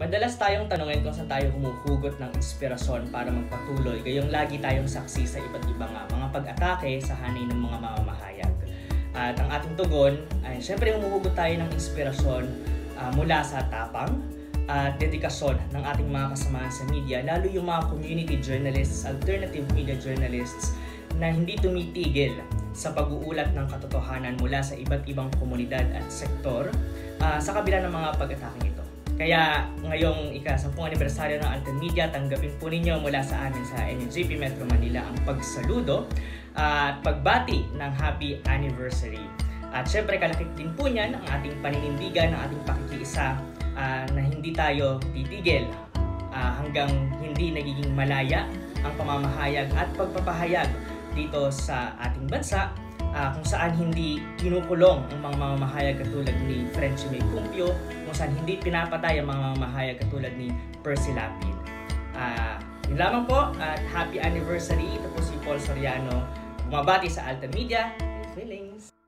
Madalas tayong tanungin kung saan tayo humuhugot ng inspirasyon para magpatuloy, gayong lagi tayong saksi sa iba't ibang mga pag-atake sa hanay ng mga mamamahayag. At ang ating tugon ay syempre humuhugot tayo ng inspirasyon mula sa tapang at dedikasyon ng ating mga kasamahan sa media, lalo yung mga community journalists, alternative media journalists na hindi tumitigil sa pag-uulat ng katotohanan mula sa iba't ibang komunidad at sektor sa kabila ng mga pag-atake ito. Kaya ngayong ika-10 anibersaryo ng Alten Media, tanggapin po ninyo mula sa amin sa NUJP Metro Manila ang pagsaludo at pagbati ng happy anniversary. At syempre kalakip din po niyan ang ating paninindigan, ang ating pakikiisa na hindi tayo titigil hanggang hindi nagiging malaya ang pamamahayag at pagpapahayag dito sa ating bansa, kung saan hindi kinukulong ang mga mamamahayag katulad ni Frenchie May Cumpio, kung saan hindi pinapatay ang mga mamamahayag katulad ni Percy Lapid. Yun lamang po at happy anniversary. Ito po si Paul Soriano, bumabati sa Alten Media. Feelings!